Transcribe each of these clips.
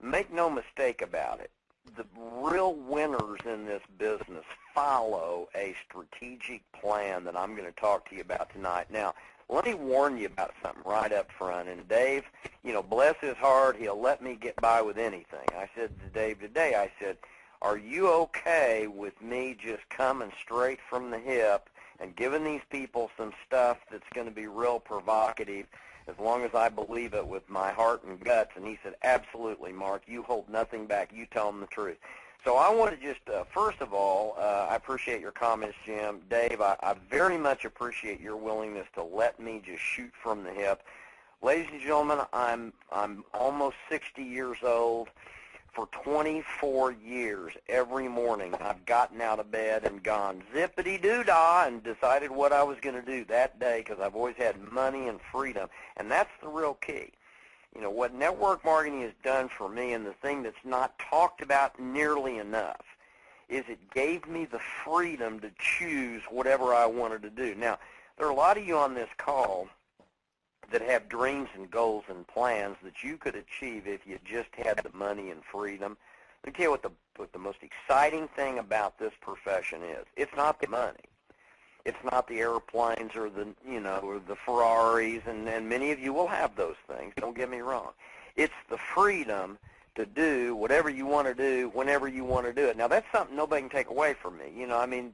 make no mistake about it, the real winners in this business follow a strategic plan that I'm going to talk to you about tonight. Now, let me warn you about something right up front. And Dave, bless his heart, he'll let me get by with anything. I said to Dave today, I said, are you okay with me just coming straight from the hip and giving these people some stuff that's going to be real provocative as long as I believe it with my heart and guts? And he said, absolutely, Mark. You hold nothing back. You tell them the truth. So I want to just, first of all, I appreciate your comments, Jim. Dave, I very much appreciate your willingness to let me just shoot from the hip. Ladies and gentlemen, I'm almost 60 years old. For 24 years, every morning, I've gotten out of bed and gone zippity-doo-dah and decided what I was going to do that day because I've always had money and freedom, and that's the real key. What network marketing has done for me, and the thing that's not talked about nearly enough, is it gave me the freedom to choose whatever I wanted to do. Now, there are a lot of you on this call that have dreams and goals and plans that you could achieve if you just had the money and freedom. Let me tell you what the most exciting thing about this profession is. It's not the money. It's not the airplanes or the Ferraris, and many of you will have those things. Don't get me wrong. It's the freedom to do whatever you want to do whenever you want to do it. Now, that's something nobody can take away from me.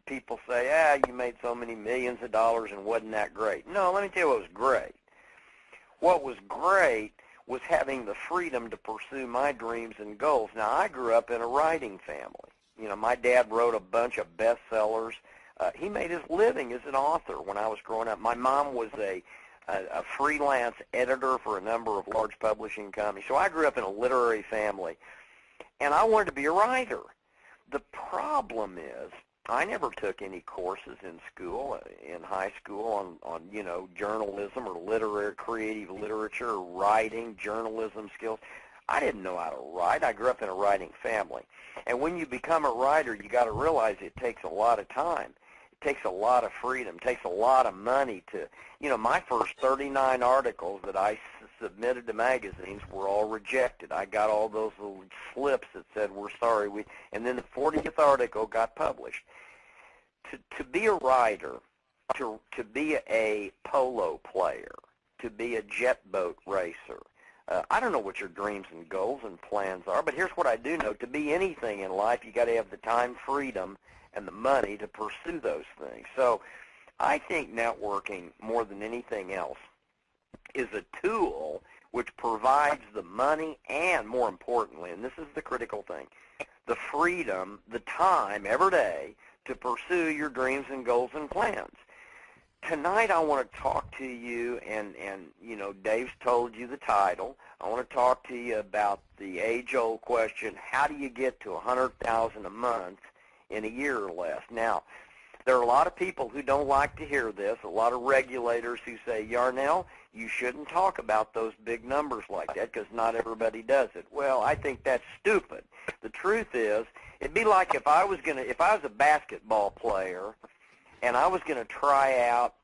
People say, you made so many millions of dollars and wasn't that great. No, let me tell you what was great. What was great was having the freedom to pursue my dreams and goals. Now, I grew up in a writing family. My dad wrote a bunch of bestsellers. He made his living as an author when I was growing up. My mom was a freelance editor for a number of large publishing companies. So I grew up in a literary family, and I wanted to be a writer. The problem is I never took any courses in school, in high school, on journalism or creative literature, or writing, journalism skills. I didn't know how to write. I grew up in a writing family. And when you become a writer, you got to realize it takes a lot of time. It takes a lot of freedom. It takes a lot of money to, my first 39 articles that I submitted to magazines were all rejected. I got all those little slips that said, we're sorry. And then the 40th article got published. To be a writer, to be a polo player, to be a jet boat racer, I don't know what your dreams and goals and plans are, but here's what I do know. To be anything in life, you got to have the time, freedom, and the money to pursue those things. So I think networking, more than anything else, is a tool which provides the money and, more importantly, and this is the critical thing, the freedom, the time every day to pursue your dreams and goals and plans. Tonight I want to talk to you, and Dave's told you the title. I want to talk to you about the age-old question, how do you get to $100,000 a month in a year or less? Now, there are a lot of people who don't like to hear this, a lot of regulators who say, Yarnell, you shouldn't talk about those big numbers like that because not everybody does it. Well, I think that's stupid. The truth is, it'd be like if I was a basketball player and I was going to try out,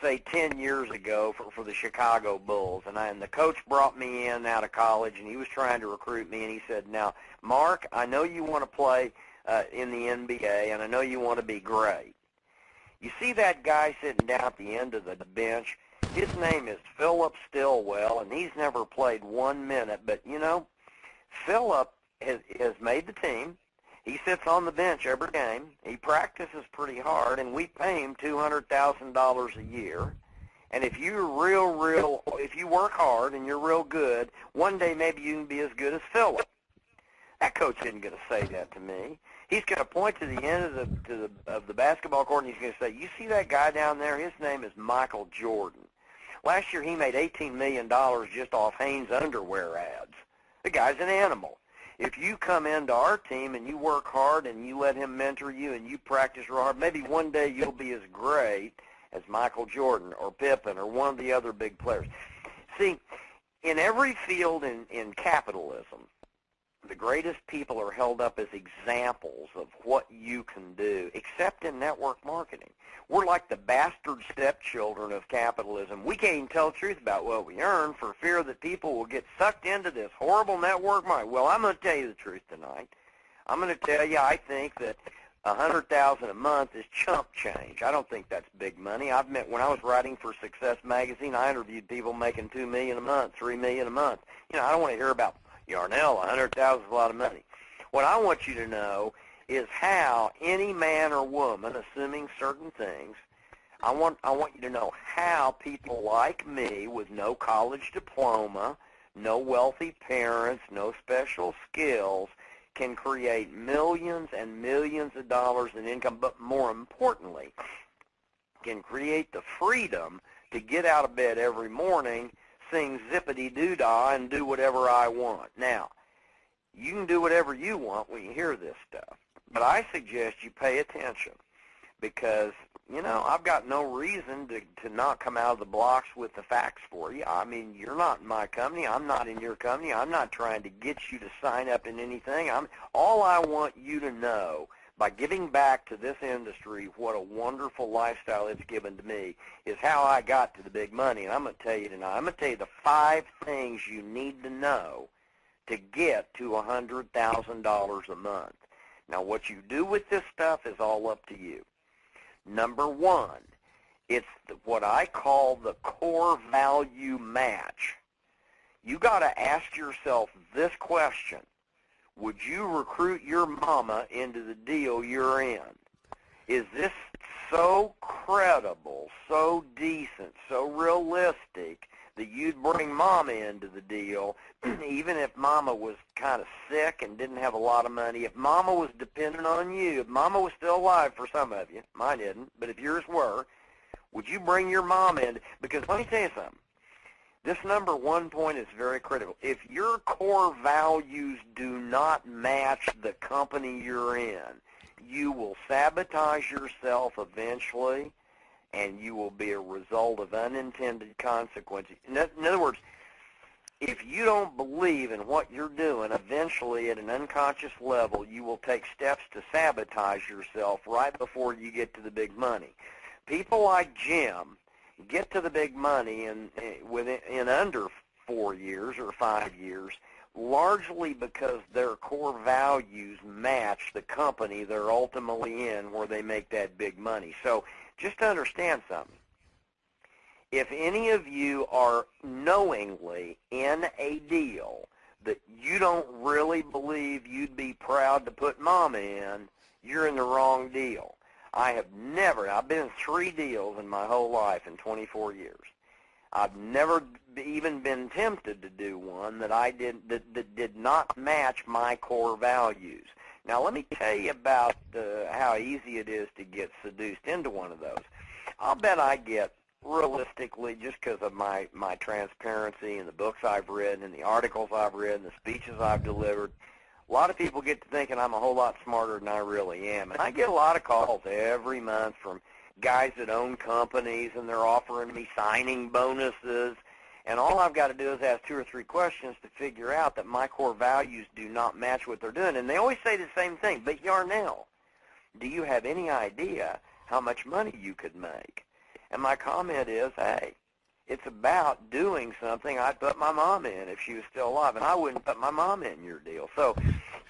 say 10 years ago for the Chicago Bulls, and the coach brought me in out of college, and he was trying to recruit me, and he said, now, Mark, I know you want to play in the NBA, and I know you want to be great. You see that guy sitting down at the end of the bench? His name is Philip Stillwell, and he's never played 1 minute, but, Philip has made the team. He sits on the bench every game. He practices pretty hard, and we pay him $200,000 a year. And if you're if you work hard and you're real good, one day maybe you can be as good as Philip. That coach isn't going to say that to me. He's going to point to the end of the basketball court, and he's going to say, you see that guy down there? His name is Michael Jordan. Last year he made $18 million just off Hanes underwear ads. The guy's an animal. If you come into our team and you work hard and you let him mentor you and you practice real hard, maybe one day you'll be as great as Michael Jordan or Pippen or one of the other big players. See, in every field in capitalism, the greatest people are held up as examples of what you can do, except in network marketing. We're like the bastard stepchildren of capitalism. We can't even tell the truth about what we earn for fear that people will get sucked into this horrible network marketing. Well, I'm going to tell you the truth tonight. I'm going to tell you I think that $100,000 a month is chump change. I don't think that's big money. I've met when I was writing for Success Magazine, I interviewed people making $2 million a month, $3 million a month. You know, I don't want to hear about Yarnell, $100,000 is a lot of money. What I want you to know is how any man or woman, assuming certain things, I want you to know how people like me with no college diploma, no wealthy parents, no special skills, can create millions and millions of dollars in income, but more importantly, can create the freedom to get out of bed every morning, sing zippity-doo-dah, and do whatever I want. Now, you can do whatever you want when you hear this stuff, but I suggest you pay attention because, you know, I've got no reason to not come out of the blocks with the facts for you. I mean, you're not in my company. I'm not in your company. I'm not trying to get you to sign up in anything. All I want you to know, by giving back to this industry what a wonderful lifestyle it's given to me, is how I got to the big money. And I'm going to tell you tonight, I'm going to tell you the 5 things you need to know to get to $100,000 a month. Now, what you do with this stuff is all up to you. Number 1, it's what I call the core value match. You got to ask yourself this question. Would you recruit your mama into the deal you're in? Is this so credible, so decent, so realistic that you'd bring mama into the deal, even if mama was kind of sick and didn't have a lot of money, if mama was dependent on you, if mama was still alive for some of you, mine isn't, but if yours were, would you bring your mama in? Because let me tell you something. This number 1 point is very critical. If your core values do not match the company you're in, you will sabotage yourself eventually, and you will be a result of unintended consequences. In other words, if you don't believe in what you're doing, eventually at an unconscious level, you will take steps to sabotage yourself right before you get to the big money. People like Jim get to the big money in under 4 years or 5 years, largely because their core values match the company they're ultimately in where they make that big money. So just to understand something, if any of you are knowingly in a deal that you don't really believe you'd be proud to put mama in, you're in the wrong deal. I've been in 3 deals in my whole life in 24 years. I've never even been tempted to do one that did not match my core values. Now, let me tell you about how easy it is to get seduced into one of those. I'll bet I get, realistically, just because of my transparency and the books I've written and the articles I've written, the speeches I've delivered, a lot of people get to thinking I'm a whole lot smarter than I really am. And I get a lot of calls every month from guys that own companies, and they're offering me signing bonuses. And all I've got to do is ask 2 or 3 questions to figure out that my core values do not match what they're doing. And they always say the same thing, but Yarnell, do you have any idea how much money you could make? And my comment is, hey, it's about doing something I'd put my mom in if she was still alive, and I wouldn't put my mom in your deal. So,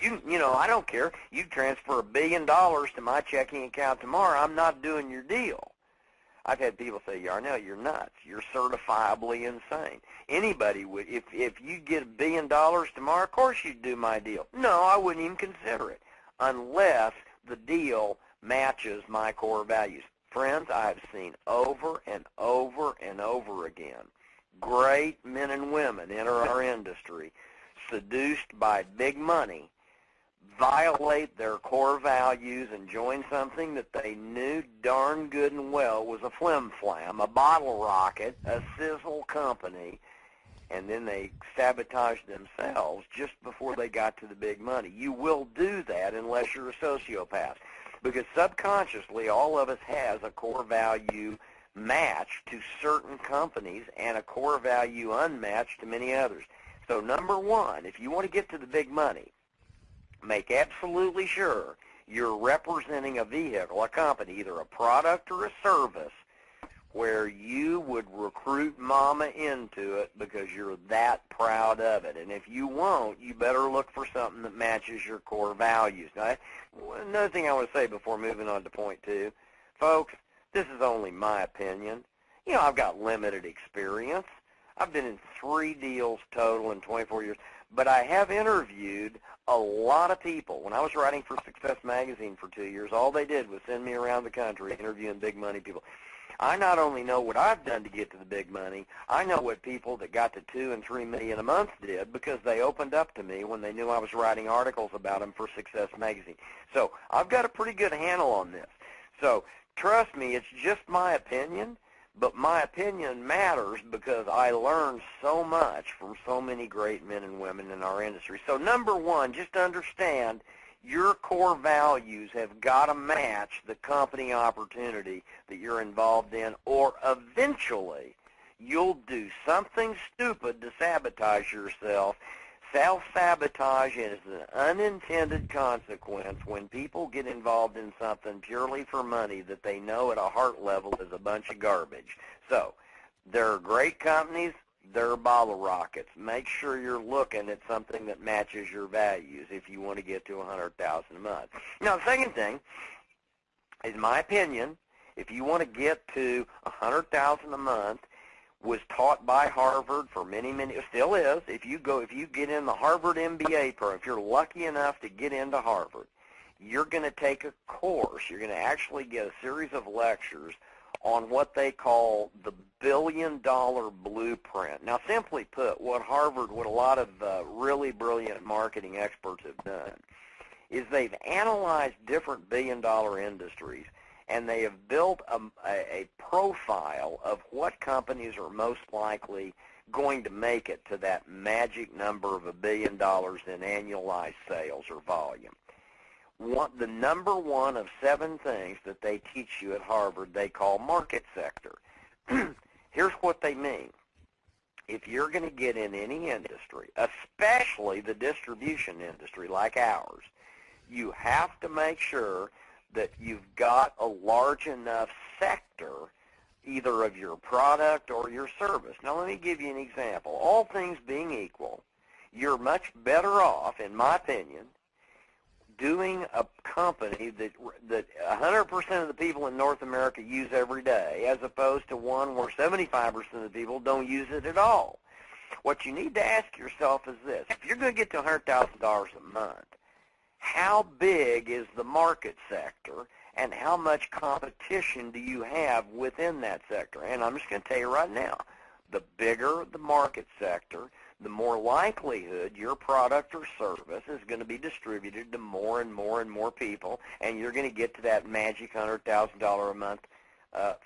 you know, I don't care. You transfer $1 billion to my checking account tomorrow, I'm not doing your deal. I've had people say, Yarnell, you're nuts. You're certifiably insane. Anybody would, if you get $1 billion tomorrow, of course you'd do my deal. No, I wouldn't even consider it unless the deal matches my core values. Friends, I have seen over and over and over again great men and women enter our industry, seduced by big money, violate their core values and join something that they knew darn good and well was a flim-flam, a bottle rocket, a sizzle company, and then they sabotaged themselves just before they got to the big money. You will do that unless you're a sociopath, because subconsciously all of us has a core value match to certain companies and a core value unmatched to many others. So number 1, if you want to get to the big money, make absolutely sure you're representing a vehicle, a company, either a product or a service, where you would recruit mama into it because you're that proud of it. And if you won't, you better look for something that matches your core values. Now, another thing I want to say before moving on to point two, folks, this is only my opinion. You know, I've got limited experience. I've been in 3 deals total in 24 years, but I have interviewed a lot of people. When I was writing for Success Magazine for 2 years, all they did was send me around the country interviewing big money people. I not only know what I've done to get to the big money, I know what people that got to 2 and 3 million a month did because they opened up to me when they knew I was writing articles about them for Success Magazine. So I've got a pretty good handle on this. So trust me, it's just my opinion, but my opinion matters because I learned so much from so many great men and women in our industry. So number one, just understand your core values have got to match the company opportunity that you're involved in, or eventually you'll do something stupid to sabotage yourself. Self-sabotage is an unintended consequence when people get involved in something purely for money that they know at a heart level is a bunch of garbage. So there are great companies. They're bottle rockets. Make sure you're looking at something that matches your values if you want to get to $100,000 a month. Now, the second thing, in my opinion, if you want to get to $100,000 a month, was taught by Harvard for many, it still is. If you get in the Harvard MBA program, if you're lucky enough to get into Harvard, you're going to take a course. You're going to actually get a series of lectures on what they call the billion-dollar blueprint. Now, simply put, what a lot of really brilliant marketing experts have done is they've analyzed different billion-dollar industries, and they have built a profile of what companies are most likely going to make it to that magic number of $1 billion in annualized sales or volume. The number one of 7 things that they teach you at Harvard they call market sector. Here's what they mean. If you're going to get in any industry, especially the distribution industry like ours, you have to make sure that you've got a large enough sector either of your product or your service. Now, let me give you an example. All things being equal, you're much better off, in my opinion, doing a company that 100% of the people in North America use every day, as opposed to one where 75% of the people don't use it at all. What you need to ask yourself is this. If you're going to get to $100,000 a month, how big is the market sector, and how much competition do you have within that sector? And I'm just going to tell you right now, the bigger the market sector, the more likelihood your product or service is going to be distributed to more and more and more people, and you're going to get to that magic $100,000 a month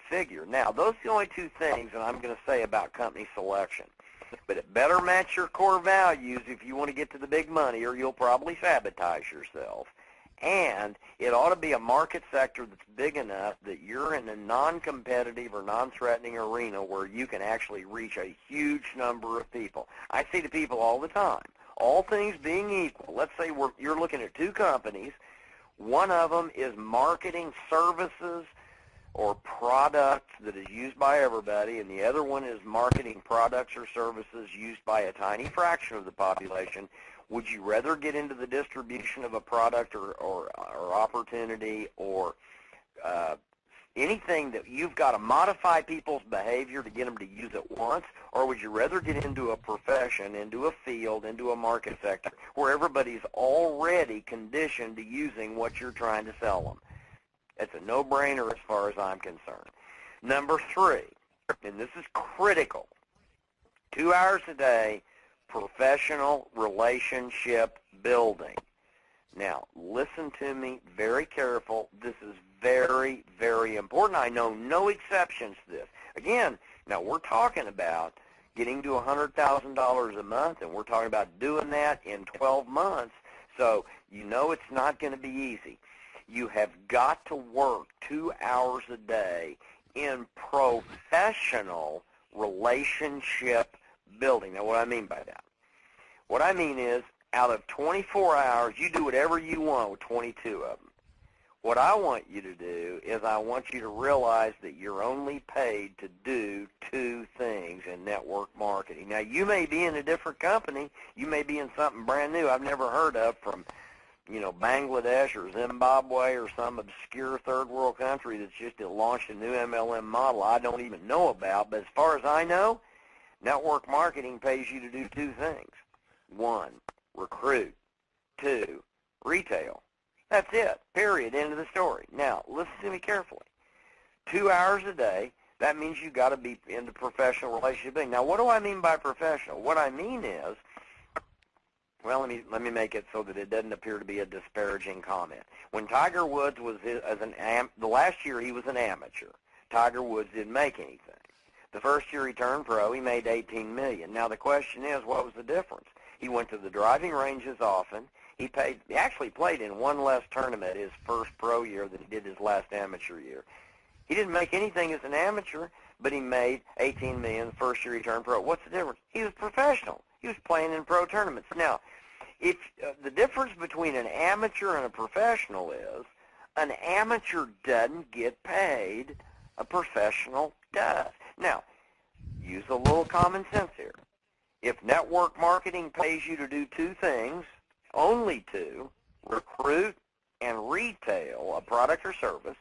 figure. Now, those are the only 2 things that I'm going to say about company selection. But it better match your core values if you want to get to the big money, or you'll probably sabotage yourself. And it ought to be a market sector that's big enough that you're in a non-competitive or non-threatening arena where you can actually reach a huge number of people. I say to people all the time, all things being equal, let's say you're looking at 2 companies. One of them is marketing services or products that is used by everybody, and the other one is marketing products or services used by a tiny fraction of the population. Would you rather get into the distribution of a product or opportunity or anything that you've got to modify people's behavior to get them to use it once, or would you rather get into a profession, into a field, into a market sector where everybody's already conditioned to using what you're trying to sell them? It's a no-brainer as far as I'm concerned. Number 3, and this is critical, 2 hours a day, professional relationship building. Now, listen to me very careful. This is very, very important. I know no exceptions to this. Again, now we're talking about getting to $100,000 a month, and we're talking about doing that in 12 months. So you know it's not going to be easy. You have got to work 2 hours a day in professional relationship building. Now, what I mean by that? What I mean is Out of 24 hours, you do whatever you want with 22 of them. What I want you to do is I want you to realize that you're only paid to do 2 things in network marketing. Now, you may be in a different company. You may be in something brand new I've never heard of from, Bangladesh or Zimbabwe or some obscure third world country that's just launched a new MLM model I don't even know about. But as far as I know, network marketing pays you to do 2 things. 1, recruit. 2, retail. That's it, period, end of the story. Now, listen to me carefully. 2 hours a day, that means you've got to be into professional relationship building. Now, what do I mean by professional? What I mean is, well, let me make it so that it doesn't appear to be a disparaging comment. When Tiger Woods was the last year he was an amateur, Tiger Woods didn't make anything. The first year he turned pro, he made $18 million. Now, the question is, what was the difference? He went to the driving ranges often. He actually played in one less tournament his first pro year than he did his last amateur year. He didn't make anything as an amateur, but he made $18 million the first year he turned pro. What's the difference? He was professional. He was playing in pro tournaments. Now, if the difference between an amateur and a professional is an amateur doesn't get paid, a professional does. Now, use a little common sense here. If network marketing pays you to do 2 things, only 2, recruit and retail a product or service,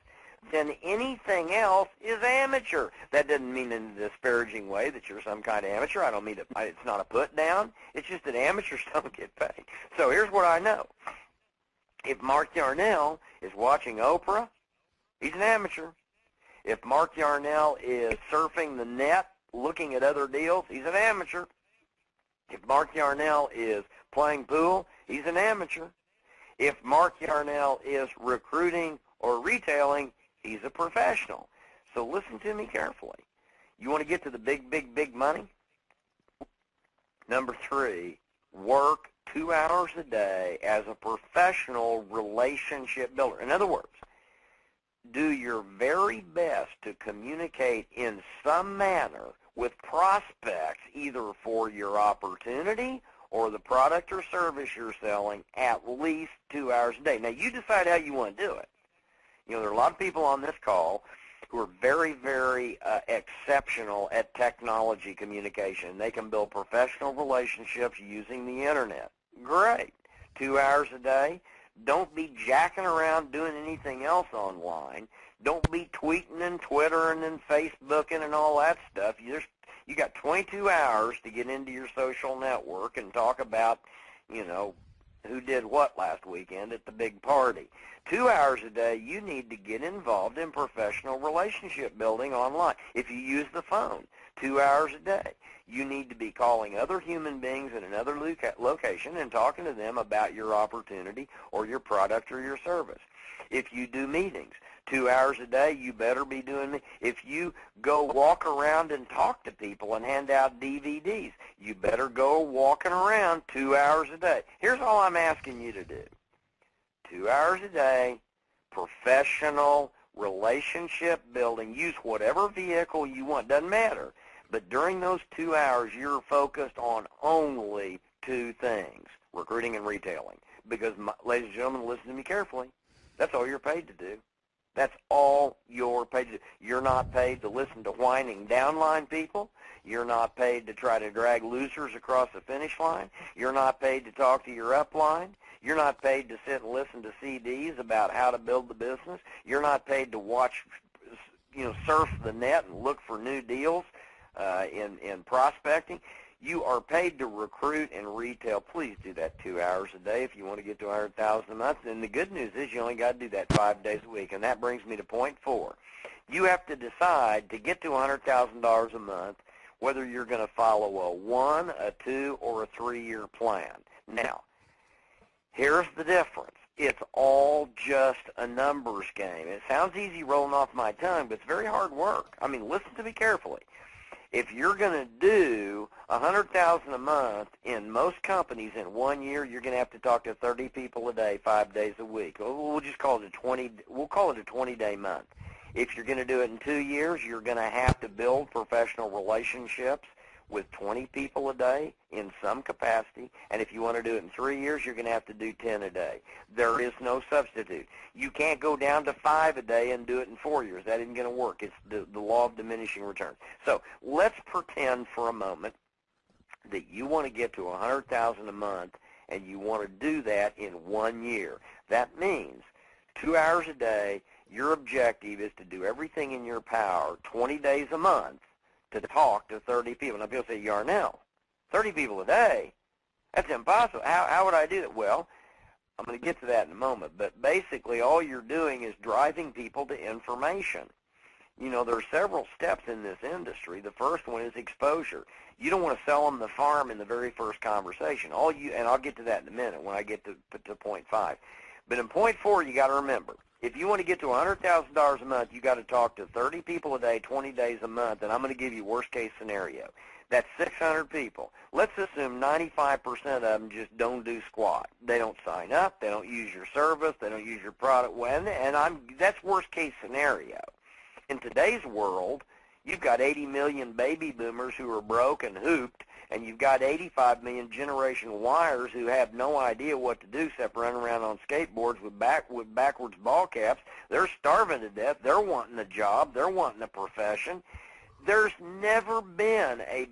then anything else is amateur. That doesn't mean in a disparaging way that you're some kind of amateur. I don't mean it's not a put down. It's just that amateurs don't get paid. So here's what I know. If Mark Yarnell is watching Oprah, he's an amateur. If Mark Yarnell is surfing the net, looking at other deals, he's an amateur. If Mark Yarnell is playing pool, he's an amateur. If Mark Yarnell is recruiting or retailing, he's a professional. So listen to me carefully. You want to get to the big, big, big money? Number 3, work 2 hours a day as a professional relationship builder. In other words, do your very best to communicate in some manner with prospects, either for your opportunity or the product or service you're selling, at least 2 hours a day. Now, you decide how you want to do it. There are a lot of people on this call who are very, very exceptional at technology communication. They can build professional relationships using the Internet. Great. 2 hours a day. Don't be jacking around doing anything else online. Don't be tweeting and Twittering and Facebooking and all that stuff. You got 22 hours to get into your social network and talk about, who did what last weekend at the big party. 2 hours a day, you need to get involved in professional relationship building online. If you use the phone, 2 hours a day, you need to be calling other human beings in another location and talking to them about your opportunity or your product or your service. If you do meetings, 2 hours a day, you better be doing it. If you go walk around and talk to people and hand out DVDs, you better go walking around 2 hours a day. Here's all I'm asking you to do. 2 hours a day, professional relationship building. Use whatever vehicle you want. Doesn't matter. But during those 2 hours, you're focused on only 2 things, recruiting and retailing. Because, ladies and gentlemen, listen to me carefully. That's all you're paid to do. That's all you're paid to do. You're not paid to listen to whining downline people. You're not paid to try to drag losers across the finish line. You're not paid to talk to your upline. You're not paid to sit and listen to CDs about how to build the business. You're not paid to watch, surf the net and look for new deals in prospecting. You are paid to recruit and retail. Please do that 2 hours a day if you want to get to $100,000 a month. And the good news is you only got to do that 5 days a week. And that brings me to point 4. You have to decide to get to $100,000 a month whether you're going to follow a 1, a 2, or a 3-year plan. Now, here's the difference. It's all just a numbers game. It sounds easy rolling off my tongue, but it's very hard work. I mean, listen to me carefully. If you're going to do $100,000 a month in most companies in 1 year, you're going to have to talk to 30 people a day, 5 days a week. We'll just call it we'll call it a 20-day month. If you're going to do it in 2 years, you're going to have to build professional relationships with 20 people a day in some capacity, and if you want to do it in 3 years, you're going to have to do 10 a day. There is no substitute. You can't go down to 5 a day and do it in 4 years. That isn't going to work. It's the law of diminishing returns. So let's pretend for a moment that you want to get to $100,000 a month, and you want to do that in 1 year. That means 2 hours a day. Your objective is to do everything in your power 20 days a month to talk to 30 people. Now, people say, Yarnell, 30 people a day? That's impossible. How would I do that? Well, I'm going to get to that in a moment. But basically, all you're doing is driving people to information. You know, there are several steps in this industry. The first one is exposure. You don't want to sell them the farm in the very first conversation. And I'll get to that in a minute when I get to point 5. But in point 4, you got to remember, if you want to get to $100,000 a month, you got to talk to 30 people a day, 20 days a month, and I'm going to give you worst-case scenario. That's 600 people. Let's assume 95% of them just don't do squat. They don't sign up. They don't use your service. They don't use your product. That's worst-case scenario. In today's world, you've got 80 million baby boomers who are broke and hooped, and you've got 85 million Generation Yers who have no idea what to do except run around on skateboards with backwards ball caps. They're starving to death. They're wanting a job. They're wanting a profession. There's never been a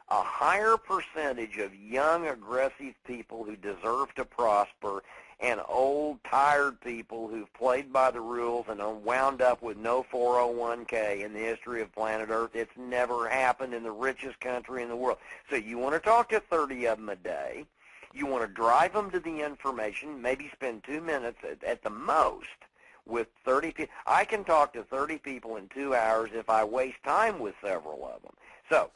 higher percentage of young, aggressive people who deserve to prosper and old, tired people who've played by the rules and are wound up with no 401k in the history of planet Earth. It's never happened in the richest country in the world. So you want to talk to 30 of them a day. You want to drive them to the information, maybe spend 2 minutes at the most with 30 people. I can talk to 30 people in 2 hours if I waste time with several of them. So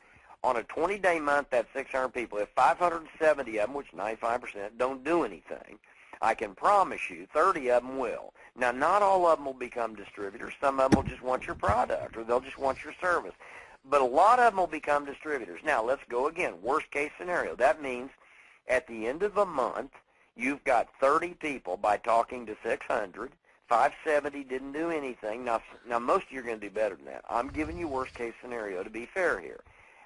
on a 20-day month, that's 600 people. If 570 of them, which is 95%, don't do anything, I can promise you 30 of them will. Now, not all of them will become distributors. Some of them will just want your product, or they'll just want your service. But a lot of them will become distributors. Now, let's go again. Worst case scenario. That means at the end of a month, you've got 30 people by talking to 600. 570 didn't do anything. Now most of you are going to do better than that. I'm giving you worst case scenario to be fair here.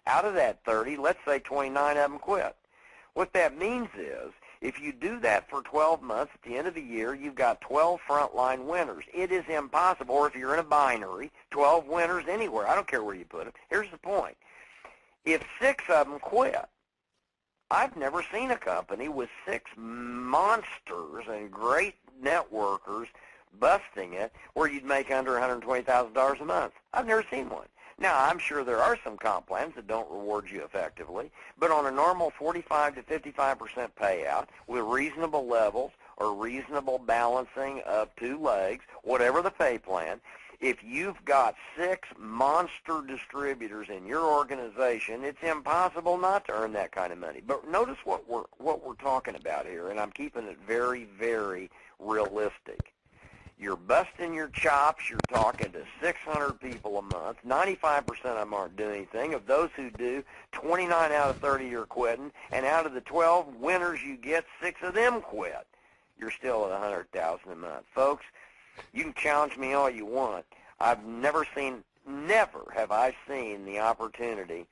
Out of that 30, let's say 29 of them quit. What that means is, if you do that for 12 months, at the end of the year, you've got 12 frontline winners. It is impossible, or if you're in a binary, 12 winners anywhere. I don't care where you put them. Here's the point. If 6 of them quit, I've never seen a company with 6 monsters and great networkers busting it where you'd make under $120,000 a month. I've never seen one. Now, I'm sure there are some comp plans that don't reward you effectively, but on a normal 45 to 55% payout with reasonable levels or reasonable balancing of 2 legs, whatever the pay plan, if you've got 6 monster distributors in your organization, it's impossible not to earn that kind of money. But notice what we're talking about here, and I'm keeping it very, very realistic. You're busting your chops. You're talking to 600 people a month. 95% of them aren't doing anything. Of those who do, 29 out of 30 are quitting. And out of the 12 winners you get, 6 of them quit. You're still at $100,000 a month. Folks, you can challenge me all you want. Never have I seen the opportunity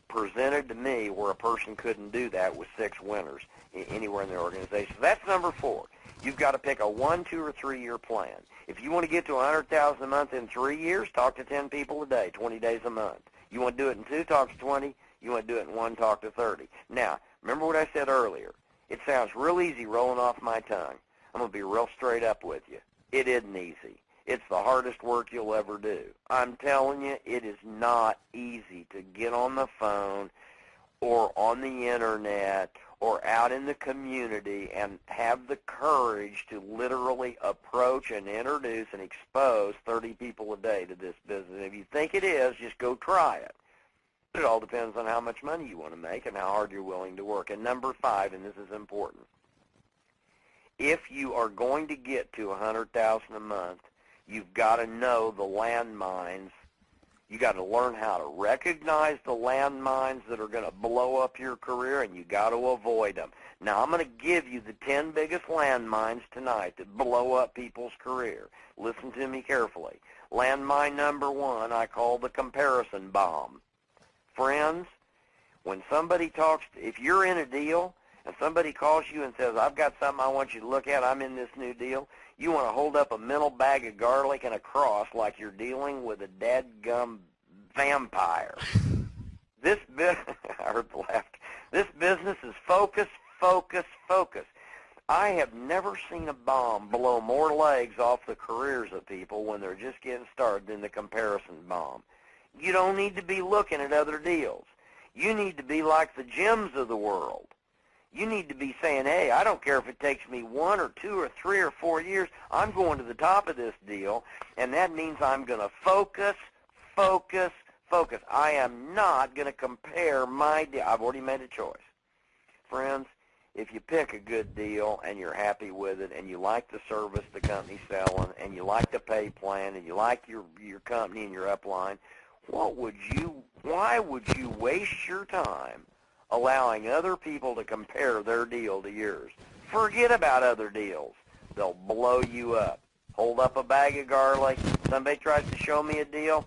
presented to me where a person couldn't do that with 6 winners anywhere in their organization. So that's number 4. You've got to pick a 1, 2, or 3-year plan. If you want to get to $100,000 a month in 3 years, talk to 10 people a day, 20 days a month. You want to do it in 2, talk to 20. You want to do it in 1, talk to 30. Now, remember what I said earlier. It sounds real easy rolling off my tongue. I'm going to be real straight up with you. It isn't easy. It's the hardest work you'll ever do. I'm telling you, it is not easy to get on the phone or on the internet or out in the community and have the courage to literally approach and introduce and expose 30 people a day to this business. If you think it is, just go try it. It all depends on how much money you want to make and how hard you're willing to work. And number 5, and this is important, if you are going to get to $100,000 a month, you've got to know the landmines. You got to learn how to recognize the landmines that are going to blow up your career, and you got to avoid them. Now, I'm going to give you the 10 biggest landmines tonight that blow up people's career. Listen to me carefully. Landmine number 1, I call the comparison bomb. Friends, when somebody talks, if you're in a deal and somebody calls you and says, I've got something I want you to look at, I'm in this new deal, you want to hold up a mental bag of garlic and a cross like you're dealing with a dadgum vampire. I heard the laugh. This business is focus, focus, focus. I have never seen a bomb blow more legs off the careers of people when they're just getting started than the comparison bomb. You don't need to be looking at other deals. You need to be like the Jims of the world. You need to be saying, hey, I don't care if it takes me 1 or 2 or 3 or 4 years, I'm going to the top of this deal, and that means I'm going to focus, focus, focus. I am not going to compare my deal. I've already made a choice. Friends, if you pick a good deal and you're happy with it and you like the service the company's selling and you like the pay plan and you like your company and your upline, why would you waste your time allowing other people to compare their deal to yours? Forget about other deals. They'll blow you up. Hold up a bag of garlic. Somebody tries to show me a deal,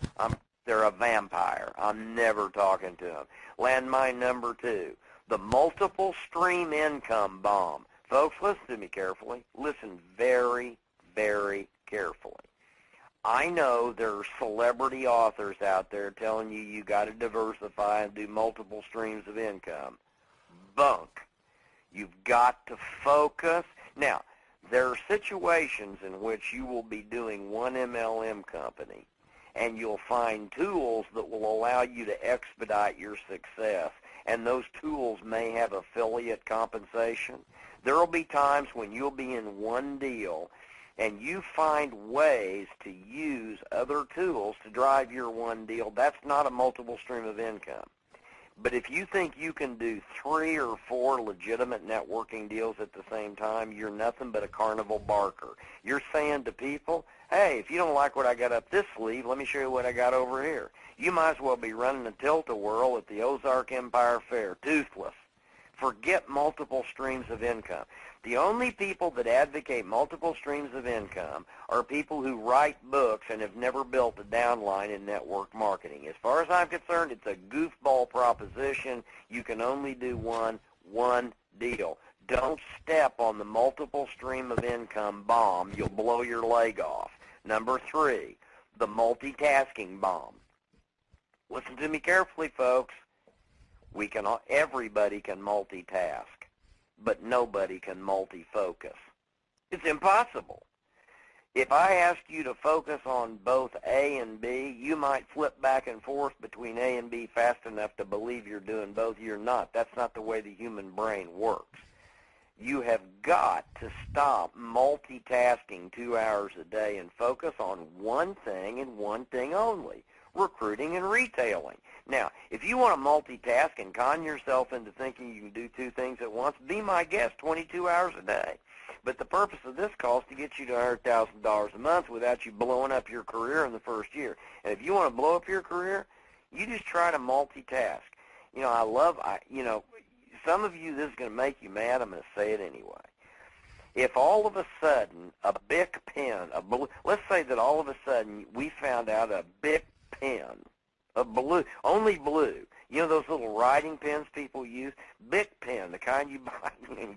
they're a vampire. I'm never talking to them. Landmine number 2. The multiple stream income bomb. Folks, listen to me carefully. Listen very, very carefully. I know there are celebrity authors out there telling you got to diversify and do multiple streams of income. Bunk. You've got to focus. Now, there are situations in which you will be doing one MLM company, and you'll find tools that will allow you to expedite your success. And those tools may have affiliate compensation. There will be times when you'll be in one deal and you find ways to use other tools to drive your one deal. That's not a multiple stream of income. But if you think you can do 3 or 4 legitimate networking deals at the same time, you're nothing but a carnival barker. You're saying to people, hey, if you don't like what I got up this sleeve, let me show you what I got over here. You might as well be running a tilt-a-whirl at the Ozark Empire Fair, toothless. Forget multiple streams of income. The only people that advocate multiple streams of income are people who write books and have never built a downline in network marketing. As far as I'm concerned, it's a goofball proposition. You can only do one deal. Don't step on the multiple stream of income bomb. You'll blow your leg off. Number 3, the multitasking bomb. Listen to me carefully, folks. Everybody can multitask, but nobody can multi-focus. It's impossible. If I asked you to focus on both A and B, you might flip back and forth between A and B fast enough to believe you're doing both. You're not. That's not the way the human brain works. You have got to stop multitasking 2 hours a day and focus on one thing and one thing only, recruiting and retailing. Now, if you want to multitask and con yourself into thinking you can do 2 things at once, be my guest, 22 hours a day. But the purpose of this call is to get you to $100,000 a month without you blowing up your career in the first year. And if you want to blow up your career, you just try to multitask. You know, some of you, this is going to make you mad. I'm going to say it anyway. If all of a sudden a Bic pen, let's say that all of a sudden we found out a Bic pen, a blue, only blue. You know those little writing pens people use? Bic pen, the kind you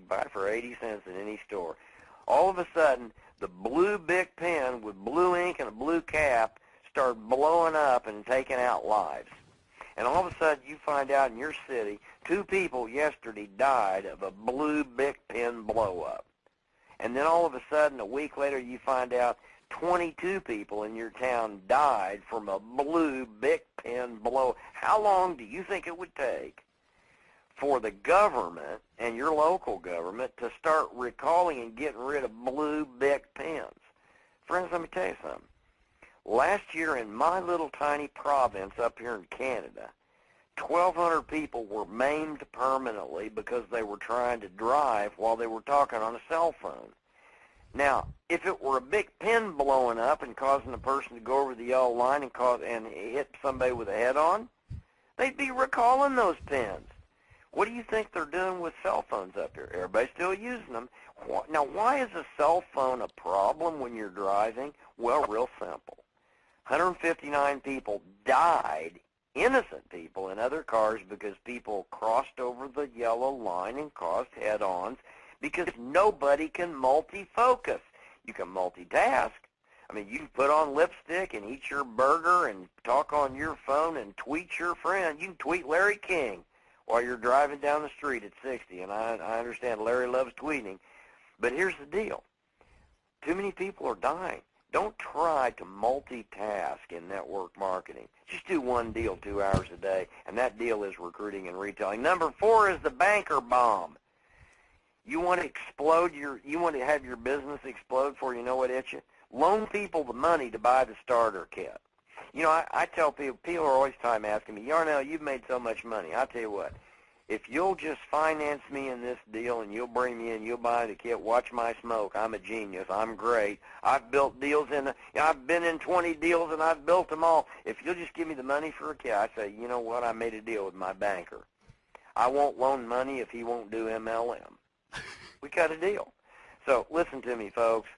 buy for 80 cents in any store. All of a sudden, the blue Bic pen with blue ink and a blue cap started blowing up and taking out lives. And all of a sudden, you find out in your city, 2 people yesterday died of a blue Bic pen blow-up. And then all of a sudden, a week later, you find out 22 people in your town died from a blue Bic pen blow. How long do you think it would take for the government and your local government to start recalling and getting rid of blue Bic pens? Friends, let me tell you something. Last year in my little tiny province up here in Canada, 1,200 people were maimed permanently because they were trying to drive while they were talking on a cell phone. Now, if it were a Bic pen blowing up and causing a person to go over the yellow line and hit somebody with a head-on, they'd be recalling those pens. What do you think they're doing with cell phones up here? Everybody's still using them. Now, why is a cell phone a problem when you're driving? Well, real simple. 159 people died innocent people in other cars because people crossed over the yellow line and caused head-ons because nobody can multi-focus. You can multitask. I mean, you can put on lipstick and eat your burger and talk on your phone and tweet your friend. You can tweet Larry King while you're driving down the street at 60, and I understand Larry loves tweeting. But here's the deal. Too many people are dying. Don't try to multitask in network marketing. Just do one deal 2 hours a day, and that deal is recruiting and retailing. Number 4 is the banker bomb. You want to have your business explode before you know what hits you? Loan people the money to buy the starter kit. You know, I tell people are always asking me, Yarnell, you've made so much money. I'll tell you what, if you'll just finance me in this deal and you'll bring me in, you'll buy the kit, watch my smoke. I'm a genius. I'm great. I've built deals I've been in 20 deals and I've built them all. If you'll just give me the money for a kit, I say, you know what, I made a deal with my banker. I won't loan money if he won't do MLM. We cut a deal. So listen to me, folks.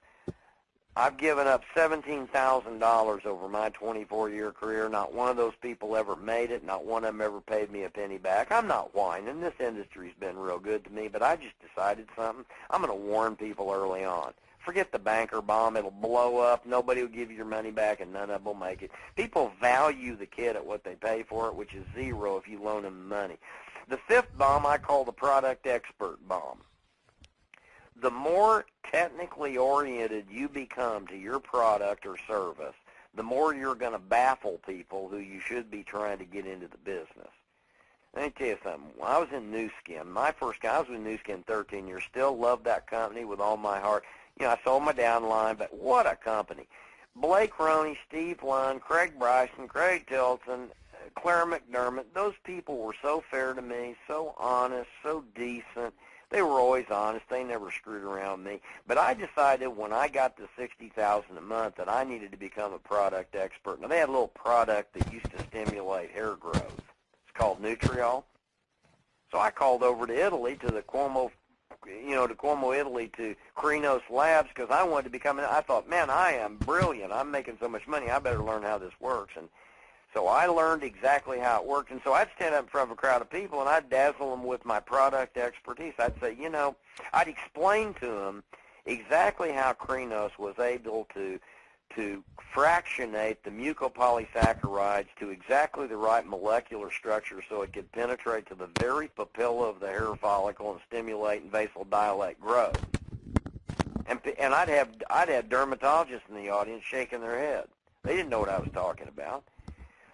I've given up $17,000 over my 24-year career. Not one of those people ever made it. Not one of them ever paid me a penny back. I'm not whining. This industry's been real good to me, but I just decided something. I'm going to warn people early on. Forget the banker bomb. It'll blow up. Nobody will give you your money back, and none of them will make it. People value the kit at what they pay for it, which is zero if you loan them money. The 5th bomb I call the product expert bomb. The more technically oriented you become to your product or service, the more you're going to baffle people who you should be trying to get into the business. Let me tell you something. When I was in Nu Skin, I was with Nu Skin 13 years, still love that company with all my heart. You know, I sold my downline, but what a company. Blake Roney, Steve Lund, Craig Bryson, Craig Tilton, Claire McDermott, those people were so fair to me, so honest, so decent. They were always honest. They never screwed around me. But I decided when I got to $60,000 a month that I needed to become a product expert. Now, they had a little product that used to stimulate hair growth. It's called Nutriol. So I called over to Italy to the Cuomo, Italy to Krinos Labs because I wanted to become, I thought, man, I am brilliant. I'm making so much money. I better learn how this works. And so I learned exactly how it worked, and so I'd stand up in front of a crowd of people, and I'd dazzle them with my product expertise. I'd say, I'd explain to them exactly how Krinos was able to fractionate the mucopolysaccharides to exactly the right molecular structure so it could penetrate to the very papilla of the hair follicle and stimulate and vasodilate growth. And I'd have dermatologists in the audience shaking their head. They didn't know what I was talking about.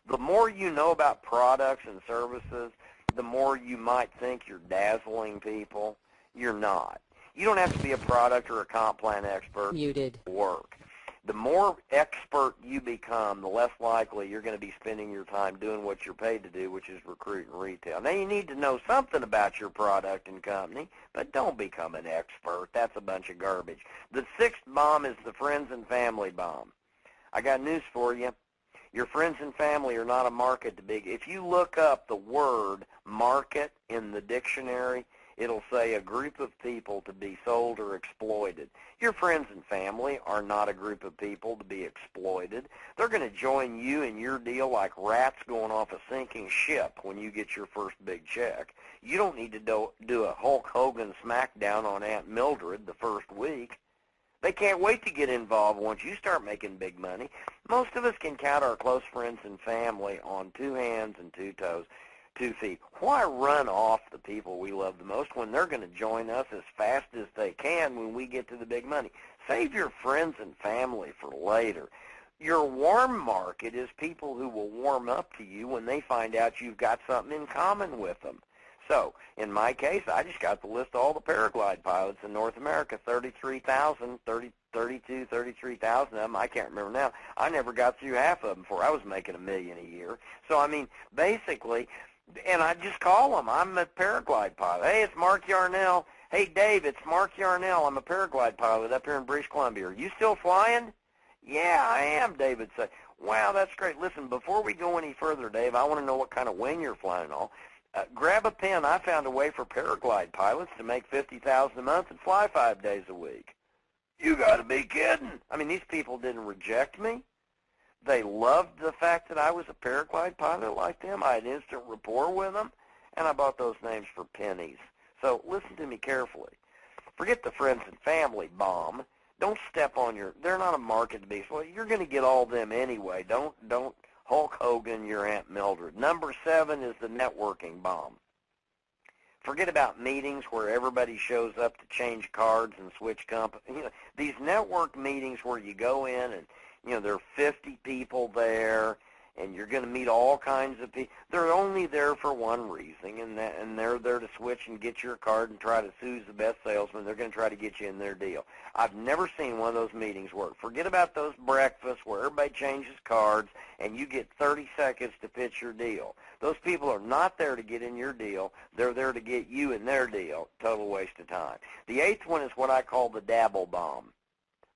The more you know about products and services, the more you might think you're dazzling people. You're not. You don't have to be a product or a comp plan expert to work. The more expert you become, the less likely you're going to be spending your time doing what you're paid to do, which is recruit and retail. Now, you need to know something about your product and company, but don't become an expert. That's a bunch of garbage. The 6th bomb is the friends and family bomb. I got news for you. Your friends and family are not a market to be. If you look up the word market in the dictionary, it'll say a group of people to be sold or exploited. Your friends and family are not a group of people to be exploited. They're going to join you in your deal like rats going off a sinking ship when you get your first big check. You don't need to do a Hulk Hogan smackdown on Aunt Mildred the first week. They can't wait to get involved once you start making big money. Most of us can count our close friends and family on 2 hands and 2 toes, 2 feet. Why run off the people we love the most when they're going to join us as fast as they can when we get to the big money? Save your friends and family for later. Your warm market is people who will warm up to you when they find out you've got something in common with them. So, in my case, I just got the list of all the paraglide pilots in North America, 33,000 of them. I can't remember now. I never got through half of them before I was making $1 million a year. So, I mean, basically, and I just call them. I'm a paraglide pilot. Hey, it's Mark Yarnell. Hey, Dave, it's Mark Yarnell. I'm a paraglide pilot up here in British Columbia. Are you still flying? Yeah, I am, David said. Wow, that's great. Listen, before we go any further, Dave, I want to know what kind of wing you're flying and all. Grab a pen. I found a way for paraglide pilots to make $50,000 a month and fly 5 days a week. You got to be kidding. I mean, these people didn't reject me. They loved the fact that I was a paraglide pilot like them. I had instant rapport with them, and I bought those names for pennies. So listen to me carefully. Forget the friends and family bomb. Don't step on they're not a market beast. Well, you're going to get all them anyway. Don't Hulk Hogan your Aunt Mildred. Number 7 is the networking bomb. Forget about meetings where everybody shows up to change cards and switch company. These network meetings where you go in and, there are 50 people there, and you're going to meet all kinds of people. They're only there for one reason, and they're there to switch and get your card and try to who's the best salesman. They're going to try to get you in their deal. I've never seen one of those meetings work. Forget about those breakfasts where everybody changes cards and you get 30 seconds to pitch your deal. Those people are not there to get in your deal. They're there to get you in their deal. Total waste of time. The 8th one is what I call the dabble bomb.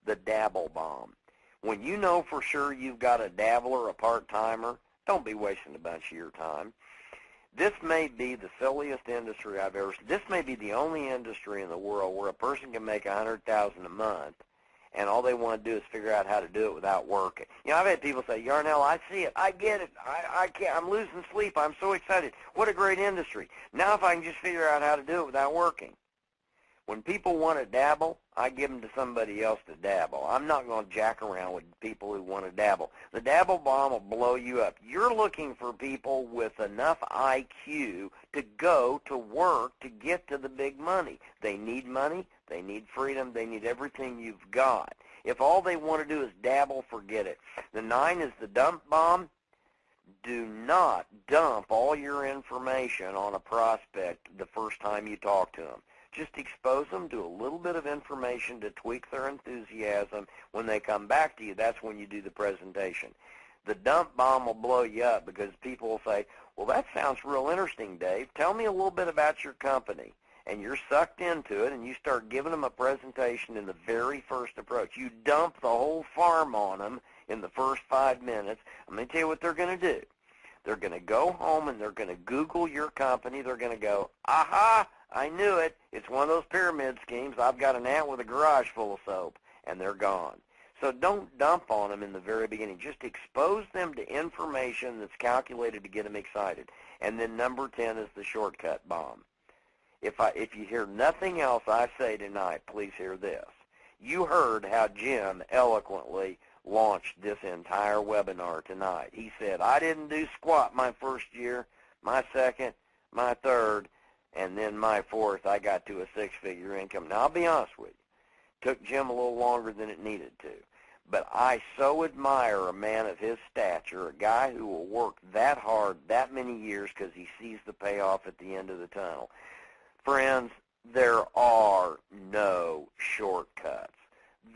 The dabble bomb. When you know for sure you've got a dabbler, a part-timer, don't be wasting a bunch of your time. This may be the silliest industry I've ever seen. This may be the only industry in the world where a person can make $100,000 a month, and all they want to do is figure out how to do it without working. I've had people say, Yarnell, I see it. I get it. I can't. I'm losing sleep. I'm so excited. What a great industry. Now if I can just figure out how to do it without working. When people want to dabble, I give them to somebody else to dabble. I'm not going to jack around with people who want to dabble. The dabble bomb will blow you up. You're looking for people with enough IQ to go to work to get to the big money. They need money. They need freedom. They need everything you've got. If all they want to do is dabble, forget it. The 9 is the dump bomb. Do not dump all your information on a prospect the first time you talk to them. Just expose them to a little bit of information to tweak their enthusiasm. When they come back to you, that's when you do the presentation. The dump bomb will blow you up because people will say, well, that sounds real interesting, Dave. Tell me a little bit about your company. And you're sucked into it, and you start giving them a presentation in the very first approach. You dump the whole farm on them in the first 5 minutes. I'm going to tell you what they're going to do. They're going to go home, and they're going to Google your company. They're going to go, aha, I knew it. It's one of those pyramid schemes. I've got an aunt with a garage full of soap, and they're gone. So don't dump on them in the very beginning. Just expose them to information that's calculated to get them excited. And then number 10 is the shortcut bomb. If you hear nothing else I say tonight, please hear this. You heard how Jim eloquently launched this entire webinar tonight. He said, I didn't do squat my first year, my second, my third, and then my fourth, I got to a 6-figure income. Now, I'll be honest with you. Took Jim a little longer than it needed to. But I so admire a man of his stature, a guy who will work that hard that many years because he sees the payoff at the end of the tunnel. Friends, there are no shortcuts.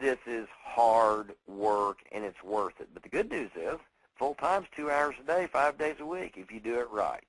This is hard work, and it's worth it. But the good news is, full-time's 2 hours a day, 5 days a week, if you do it right.